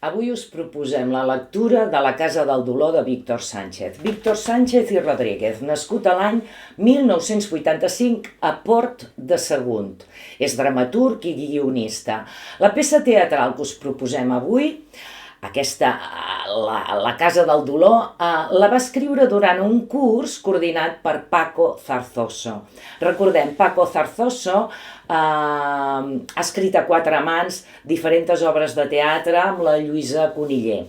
Avui us proposem la lectura de La casa del dolor de Víctor Sánchez. Víctor Sánchez i Rodríguez, nascut a l'any 1985 a Port de Sagunt. És dramaturg i guionista. La peça teatral que us proposem avui, La casa del dolor, la va escriure durant un curs coordinat per Paco Zarzoso. Recordem, Paco Zarzoso ha escrit a quatre mans diferents obres de teatre amb la Lluïsa Coniller.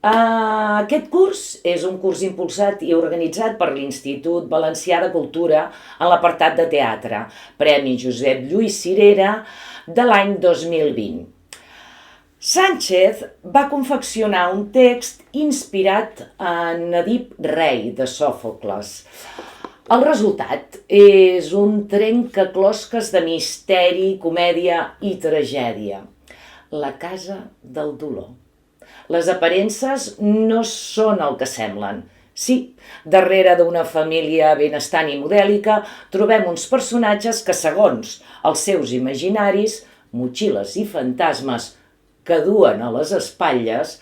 Aquest curs és un curs impulsat i organitzat per l'Institut Valencià de Cultura en l'apartat de teatre, Premi Josep Lluís Cirera de l'any 2020. Sánchez va confeccionar un text inspirat en Èdip Rei de Sòfocles. El resultat és un trencaclosques de misteri, comèdia i tragèdia. La casa del dolor. Les aparences no són el que semblen. Sí, darrere d'una família benestant i modèlica trobem uns personatges que, segons els seus imaginaris, motxilles i fantasmes que duen a les espatlles,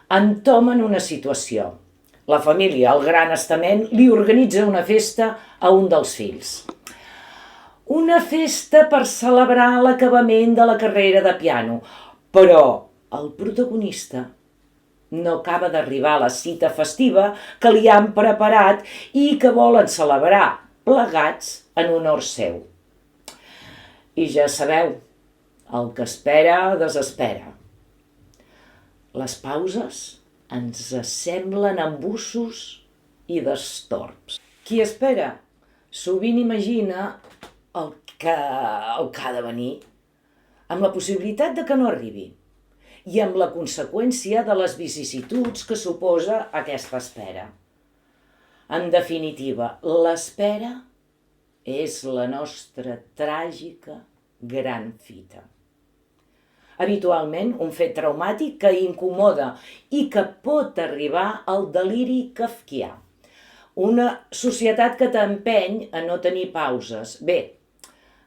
entomen una situació. La família, el gran estament, li organitza una festa a un dels fills. Una festa per celebrar l'acabament de la carrera de piano, però el protagonista no acaba d'arribar a la cita festiva que li han preparat i que volen celebrar plegats en honor seu. I ja sabeu, el que espera desespera. Les pauses ens semblen embussos i destorbs. Qui espera sovint imagina el que ha de venir, amb la possibilitat de que no arribi i amb la conseqüència de les vicissituds que suposa aquesta espera. En definitiva, l'espera és la nostra tràgica gran fita. Habitualment, un fet traumàtic que incomoda i que pot arribar al deliri kafkià. Una societat que t'empeny a no tenir pauses. Bé,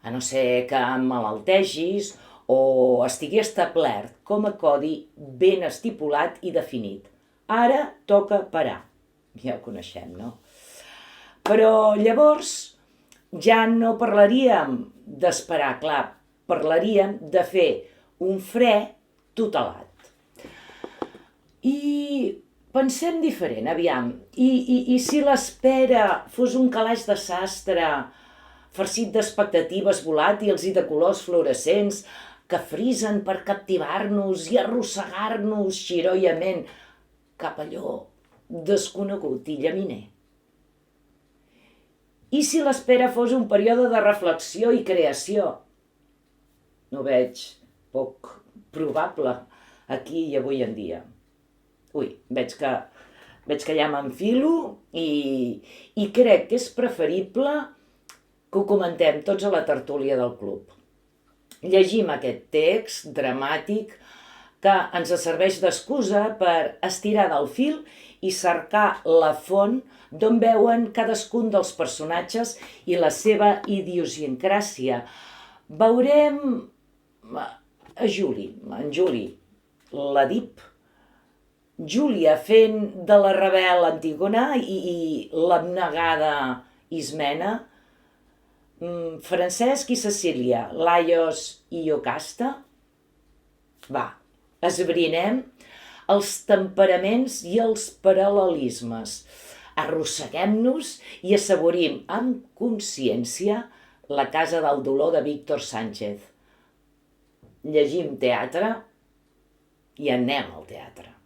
a no ser que emmalaltegis o estigui establert com a codi ben estipulat i definit. Ara toca parar. Ja ho coneixem, no? Però llavors ja no parlaríem d'esperar, clar, parlaríem de fer un fre tutelat. I pensem diferent, aviam. I si l'espera fos un calaix de sastre farcit d'expectatives volàtils i de colors fluorescents que frisen per captivar-nos i arrossegar-nos xiroiament cap a allò desconegut i llaminer? I si l'espera fos un període de reflexió i creació? No veig poc probable aquí i avui en dia. Veig que ja m'enfilo i crec que és preferible que ho comentem tots a la tertúlia del club. Llegim aquest text dramàtic que ens serveix d'excusa per estirar del fil i cercar la font d'on veuen cadascun dels personatges i la seva idiosincràsia. Veurem en Juli, l'Èdip, Júlia fent de la rebel Antígona i l'abnegada Ismena, Francesc i Cecília, Laios i Iocasta. Va, esbrinem els temperaments i els paral·lelismes. Arrosseguem-nos i assaborim amb consciència La casa del dolor de Víctor Sánchez. Llegim teatre i anem al teatre.